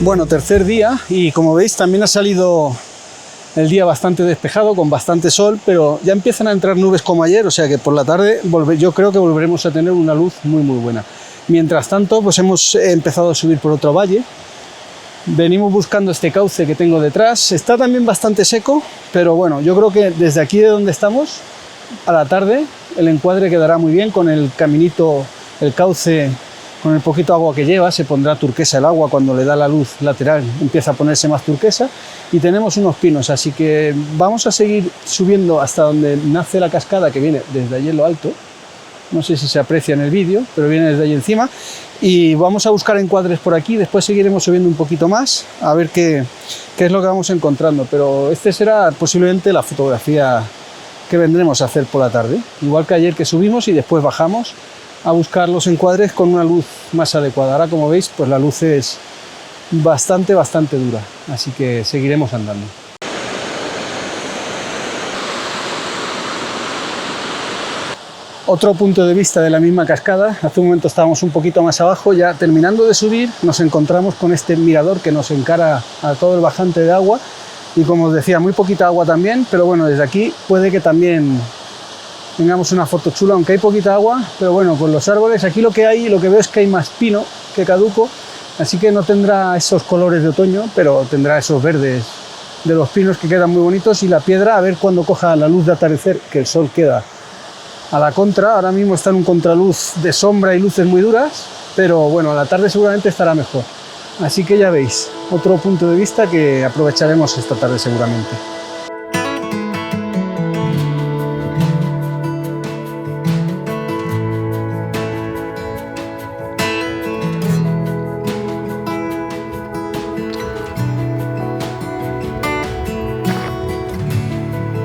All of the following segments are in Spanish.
Bueno, tercer día y como veis también ha salido el día bastante despejado, con bastante sol, pero ya empiezan a entrar nubes como ayer, o sea que por la tarde yo creo que volveremos a tener una luz muy buena. Mientras tanto, pues hemos empezado a subir por otro valle. Venimos buscando este cauce que tengo detrás. Está también bastante seco, pero bueno, yo creo que desde aquí de donde estamos, a la tarde, el encuadre quedará muy bien con el caminito, el cauce. Con el poquito agua que lleva se pondrá turquesa el agua, cuando le da la luz lateral empieza a ponerse más turquesa, y tenemos unos pinos, así que vamos a seguir subiendo hasta donde nace la cascada, que viene desde allí en lo alto. No sé si se aprecia en el vídeo, pero viene desde allí encima, y vamos a buscar encuadres por aquí. Después seguiremos subiendo un poquito más a ver qué es lo que vamos encontrando, pero este será posiblemente la fotografía que vendremos a hacer por la tarde, igual que ayer, que subimos y después bajamos a buscar los encuadres con una luz más adecuada. Ahora, como veis, pues la luz es bastante dura, así que seguiremos andando. Otro punto de vista de la misma cascada. Hace un momento estábamos un poquito más abajo, ya terminando de subir nos encontramos con este mirador que nos encara a todo el bajante de agua, y como os decía, muy poquita agua también, pero bueno, desde aquí puede que también tengamos una foto chula, aunque hay poquita agua, pero bueno, con los árboles aquí lo que veo es que hay más pino que caduco, así que no tendrá esos colores de otoño, pero tendrá esos verdes de los pinos que quedan muy bonitos, y la piedra, a ver cuando coja la luz de atardecer, que el sol queda a la contra. Ahora mismo está en un contraluz de sombra y luces muy duras, pero bueno, a la tarde seguramente estará mejor. Así que ya veis, otro punto de vista que aprovecharemos esta tarde seguramente.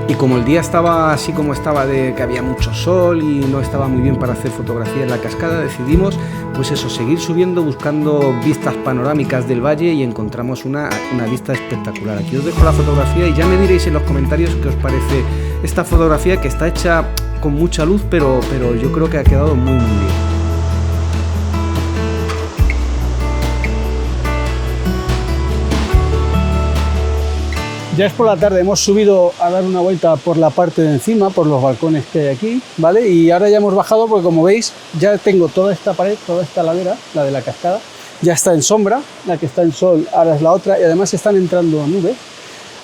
Y como el día estaba así como estaba, de que había mucho sol y no estaba muy bien para hacer fotografía en la cascada, decidimos pues eso, seguir subiendo buscando vistas panorámicas del valle, y encontramos una vista espectacular. Aquí os dejo la fotografía y ya me diréis en los comentarios qué os parece esta fotografía, que está hecha con mucha luz, pero yo creo que ha quedado muy bien. Ya es por la tarde, hemos subido a dar una vuelta por la parte de encima, por los balcones que hay aquí, ¿vale? Y ahora ya hemos bajado porque, como veis, ya tengo toda esta pared, toda esta ladera, la de la cascada, ya está en sombra, la que está en sol ahora es la otra, y además están entrando nubes,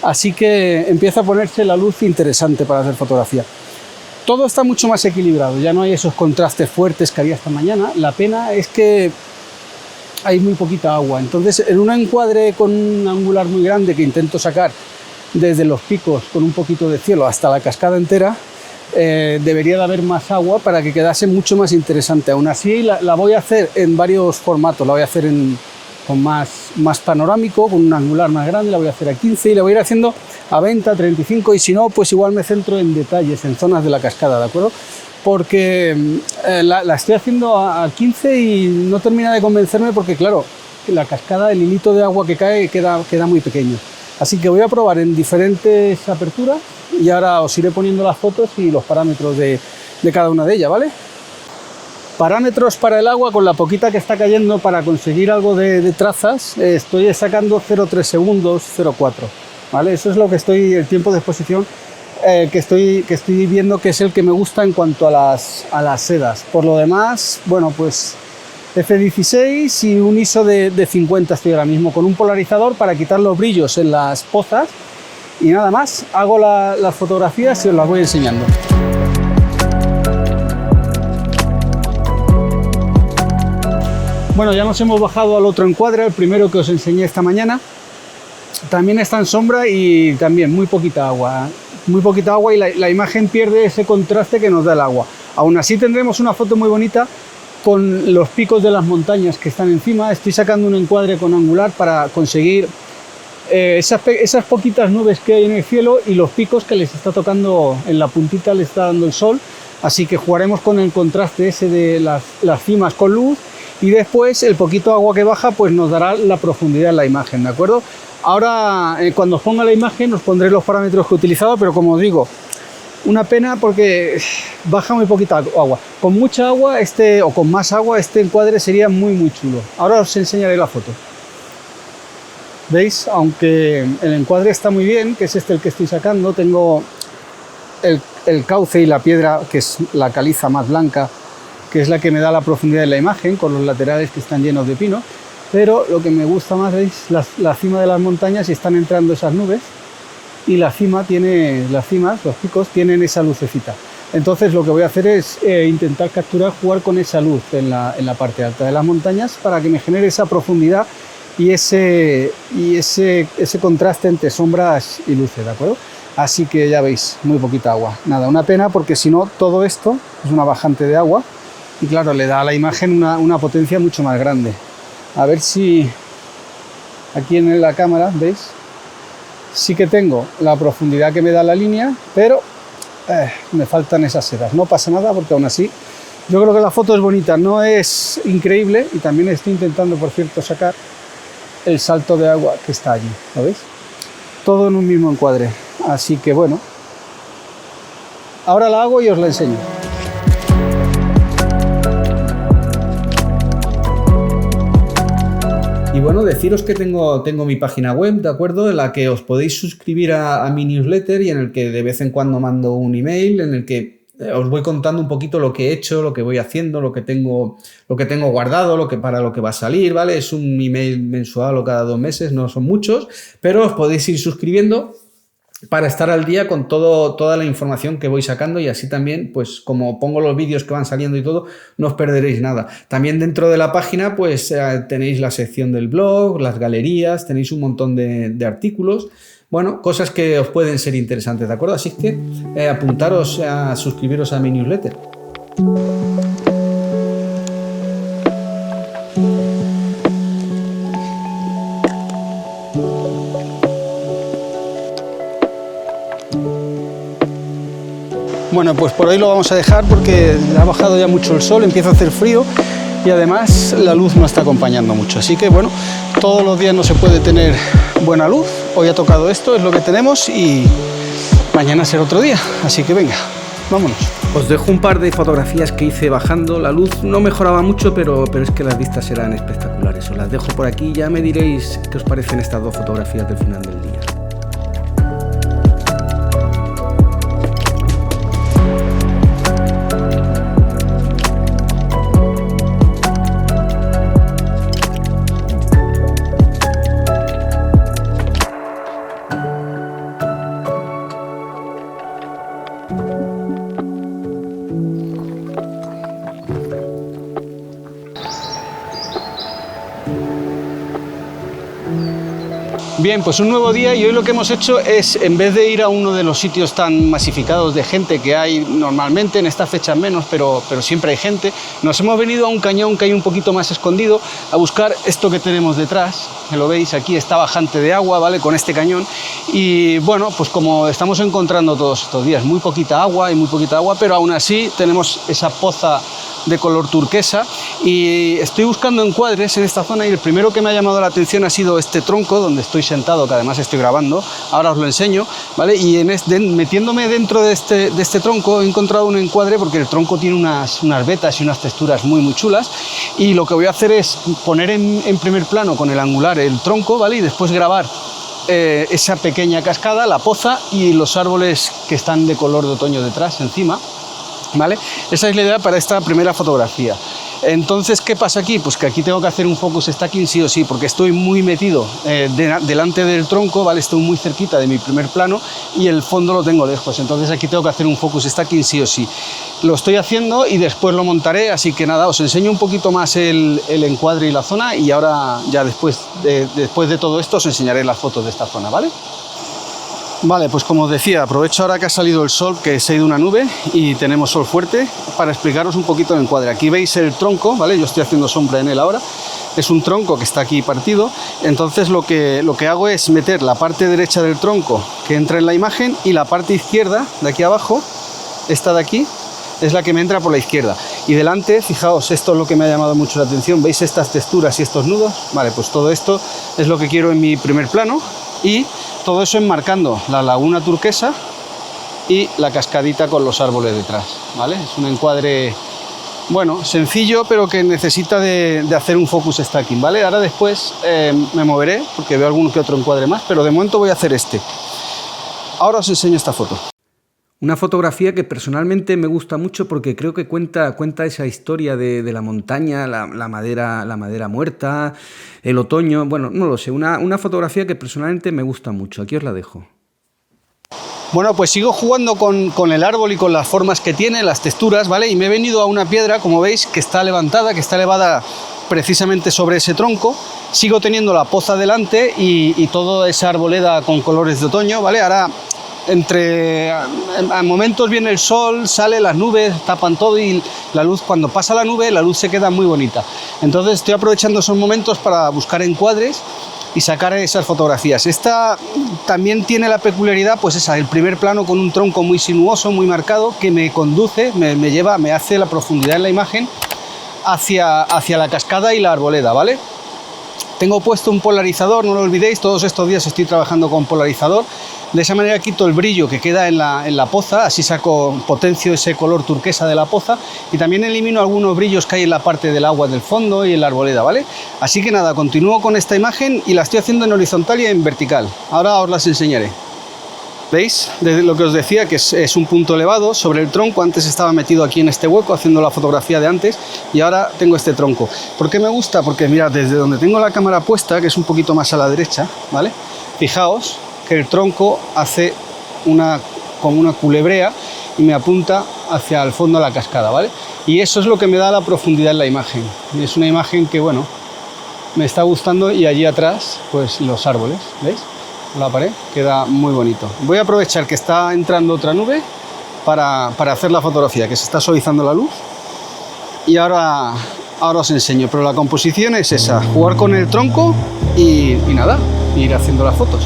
así que empieza a ponerse la luz interesante para hacer fotografía. Todo está mucho más equilibrado, ya no hay esos contrastes fuertes que había esta mañana. La pena es que hay muy poquita agua, entonces en un encuadre con un angular muy grande que intento sacar desde los picos con un poquito de cielo hasta la cascada entera, debería de haber más agua para que quedase mucho más interesante. Aún así la voy a hacer en varios formatos, la voy a hacer con más panorámico, con un angular más grande, la voy a hacer a 15 y la voy a ir haciendo a 20, a 35, y si no, pues igual me centro en detalles, en zonas de la cascada, ¿de acuerdo? Porque la estoy haciendo a 15 y no termina de convencerme, porque claro, la cascada, el hilito de agua que cae queda muy pequeño. Así que voy a probar en diferentes aperturas y ahora os iré poniendo las fotos y los parámetros de cada una de ellas, ¿vale? Parámetros para el agua, con la poquita que está cayendo, para conseguir algo de trazas, estoy sacando 0,3 segundos, 0,4, ¿vale? Eso es lo que el tiempo de exposición que estoy viendo, que es el que me gusta en cuanto a las sedas. Por lo demás, bueno, pues F16 y un ISO de 50 estoy ahora mismo, con un polarizador para quitar los brillos en las pozas, y nada más. Hago las fotografías y os las voy enseñando. Bueno, ya nos hemos bajado al otro encuadre, el primero que os enseñé esta mañana. También está en sombra y también muy poquita agua y la imagen pierde ese contraste que nos da el agua. Aún así tendremos una foto muy bonita con los picos de las montañas que están encima. Estoy sacando un encuadre con angular para conseguir esas poquitas nubes que hay en el cielo y los picos que les está tocando en la puntita, le está dando el sol, así que jugaremos con el contraste ese de las cimas con luz, y después el poquito agua que baja pues nos dará la profundidad en la imagen, ¿de acuerdo? Ahora cuando os ponga la imagen os pondré los parámetros que he utilizado, pero como os digo, una pena porque baja muy poquita agua. Con mucha agua o con más agua, este encuadre sería muy chulo. Ahora os enseñaré la foto. ¿Veis? Aunque el encuadre está muy bien, que es este el que estoy sacando, tengo el cauce y la piedra, que es la caliza más blanca, que es la que me da la profundidad de la imagen, con los laterales que están llenos de pino, pero lo que me gusta más, ¿veis? La cima de las montañas y están entrando esas nubes, y las cimas, los picos, tienen esa lucecita. Entonces lo que voy a hacer es intentar jugar con esa luz en la parte alta de las montañas para que me genere esa profundidad y ese contraste entre sombras y luces, ¿de acuerdo? Así que ya veis, muy poquita agua. Nada, una pena, porque si no, todo esto es una bajante de agua y claro, le da a la imagen una potencia mucho más grande. A ver si aquí en la cámara, ¿veis? Sí que tengo la profundidad que me da la línea, pero me faltan esas sedas. No pasa nada, porque aún así yo creo que la foto es bonita, no es increíble, y también estoy intentando, por cierto, sacar el salto de agua que está allí, ¿lo veis? Todo en un mismo encuadre, así que bueno, ahora la hago y os la enseño. Y bueno, deciros que tengo mi página web, ¿de acuerdo? En la que os podéis suscribir a mi newsletter y en el que de vez en cuando mando un email en el que os voy contando un poquito lo que he hecho, lo que voy haciendo, lo que tengo guardado, para lo que va a salir, ¿vale? Es un email mensual o cada 2 meses, no son muchos, pero os podéis ir suscribiendo para estar al día con toda la información que voy sacando, y así también, pues como pongo los vídeos que van saliendo y todo, no os perderéis nada. También dentro de la página pues tenéis la sección del blog, las galerías, tenéis un montón de artículos, bueno, cosas que os pueden ser interesantes, ¿de acuerdo? Así que apuntaros a suscribiros a mi newsletter. Bueno, pues por hoy lo vamos a dejar porque ha bajado ya mucho el sol, empieza a hacer frío y además la luz no está acompañando mucho. Así que bueno, todos los días no se puede tener buena luz. Hoy ha tocado esto, es lo que tenemos, y mañana será otro día. Así que venga, vámonos. Os dejo un par de fotografías que hice bajando. La luz no mejoraba mucho, pero es que las vistas eran espectaculares. Os las dejo por aquí y ya me diréis qué os parecen estas 2 fotografías del final del día. Bien, pues un nuevo día, y hoy lo que hemos hecho es, en vez de ir a uno de los sitios tan masificados de gente que hay normalmente, en estas fechas menos, pero siempre hay gente, nos hemos venido a un cañón que hay un poquito más escondido a buscar esto que tenemos detrás, que lo veis aquí, está bajante de agua, ¿vale? Con este cañón, y bueno, pues como estamos encontrando todos estos días, muy poquita agua, pero aún así tenemos esa poza de color turquesa, y estoy buscando encuadres en esta zona, y el primero que me ha llamado la atención ha sido este tronco donde estoy sentado, que además estoy grabando, ahora os lo enseño, ¿vale? Y metiéndome dentro de este tronco he encontrado un encuadre, porque el tronco tiene unas vetas y unas texturas muy chulas, y lo que voy a hacer es poner en primer plano con el angular el tronco, ¿vale? Y después grabar esa pequeña cascada, la poza y los árboles que están de color de otoño detrás, encima, ¿vale? Esa es la idea para esta primera fotografía. Entonces, ¿qué pasa aquí? Pues que aquí tengo que hacer un focus stacking sí o sí, porque estoy muy metido delante del tronco, ¿vale? Estoy muy cerquita de mi primer plano y el fondo lo tengo lejos, entonces aquí tengo que hacer un focus stacking sí o sí. Lo estoy haciendo y después lo montaré, así que nada, os enseño un poquito más el encuadre y la zona, y ahora ya después de todo esto os enseñaré las fotos de esta zona, ¿vale? Vale, pues como os decía, aprovecho ahora que ha salido el sol, que se ha ido una nube y tenemos sol fuerte, para explicaros un poquito el encuadre. Aquí veis el tronco, ¿vale? Yo estoy haciendo sombra en él ahora. Es un tronco que está aquí partido, entonces lo que hago es meter la parte derecha del tronco que entra en la imagen, y la parte izquierda de aquí abajo, esta de aquí, es la que me entra por la izquierda. Y delante, fijaos, esto es lo que me ha llamado mucho la atención, ¿veis estas texturas y estos nudos? Vale, pues todo esto es lo que quiero en mi primer plano, y todo eso enmarcando la laguna turquesa y la cascadita con los árboles detrás, ¿vale? Es un encuadre bueno, sencillo, pero que necesita de hacer un focus stacking, ¿vale? Ahora después me moveré, porque veo algún que otro encuadre más, pero de momento voy a hacer este. Ahora os enseño esta foto. Una fotografía que personalmente me gusta mucho porque creo que cuenta esa historia de la montaña, la madera muerta, el otoño, bueno, no lo sé, una fotografía que personalmente me gusta mucho. Aquí os la dejo. Bueno, pues sigo jugando con el árbol y con las formas que tiene, las texturas, ¿vale? Y me he venido a una piedra, como veis, que está levantada, que está elevada precisamente sobre ese tronco. Sigo teniendo la poza delante y toda esa arboleda con colores de otoño, ¿vale? Ahora, a momentos viene el sol, sale, las nubes tapan todo y la luz, cuando pasa la nube, la luz se queda muy bonita. Entonces estoy aprovechando esos momentos para buscar encuadres y sacar esas fotografías. Esta también tiene la peculiaridad, pues esa, el primer plano con un tronco muy sinuoso, muy marcado, que me conduce, me hace la profundidad en la imagen hacia la cascada y la arboleda, ¿vale? Tengo puesto un polarizador, no lo olvidéis, todos estos días estoy trabajando con polarizador. De esa manera quito el brillo que queda en la poza, así potencio ese color turquesa de la poza y también elimino algunos brillos que hay en la parte del agua del fondo y en la arboleda, ¿vale? Así que nada, continúo con esta imagen y la estoy haciendo en horizontal y en vertical. Ahora os las enseñaré. ¿Veis? Desde lo que os decía, que es un punto elevado sobre el tronco. Antes estaba metido aquí en este hueco haciendo la fotografía de antes y ahora tengo este tronco. ¿Por qué me gusta? Porque mirad, desde donde tengo la cámara puesta, que es un poquito más a la derecha, ¿vale? Fijaos que el tronco hace como una culebrea y me apunta hacia el fondo de la cascada, ¿vale? Y eso es lo que me da la profundidad en la imagen. Y es una imagen que, bueno, me está gustando y allí atrás, pues los árboles, ¿veis? La pared queda muy bonito. Voy a aprovechar que está entrando otra nube para hacer la fotografía, que se está suavizando la luz. Y ahora os enseño, pero la composición es esa, jugar con el tronco y nada, ir haciendo las fotos.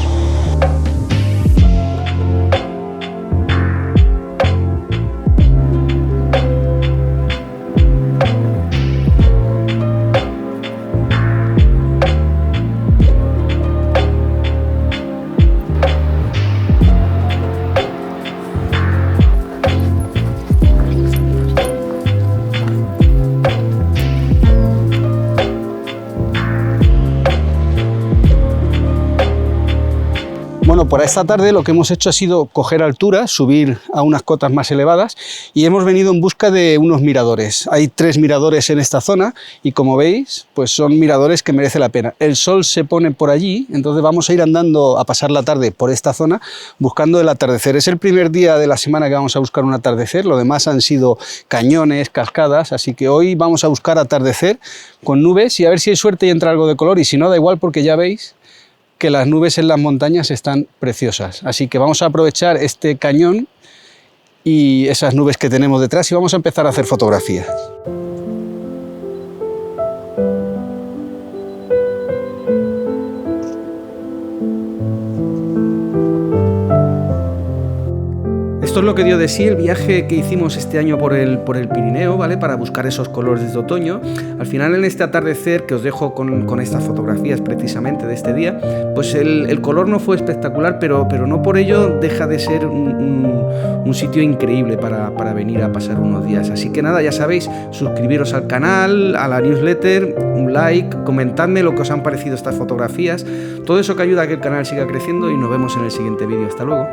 Bueno, por esta tarde lo que hemos hecho ha sido coger altura, subir a unas cotas más elevadas y hemos venido en busca de unos miradores. Hay 3 miradores en esta zona y como veis, pues son miradores que merece la pena. El sol se pone por allí, entonces vamos a ir andando a pasar la tarde por esta zona buscando el atardecer. Es el primer día de la semana que vamos a buscar un atardecer, lo demás han sido cañones, cascadas, así que hoy vamos a buscar atardecer con nubes y a ver si hay suerte y entra algo de color y si no da igual porque ya veis que las nubes en las montañas están preciosas. Así que vamos a aprovechar este cañón y esas nubes que tenemos detrás y vamos a empezar a hacer fotografías. Esto es lo que dio de sí el viaje que hicimos este año por el Pirineo, ¿vale? Para buscar esos colores de otoño. Al final, en este atardecer que os dejo con estas fotografías precisamente de este día, pues el color no fue espectacular, pero no por ello deja de ser un sitio increíble para venir a pasar unos días. Así que nada, ya sabéis, suscribiros al canal, a la newsletter, un like, comentadme lo que os han parecido estas fotografías, todo eso que ayuda a que el canal siga creciendo y nos vemos en el siguiente vídeo. Hasta luego.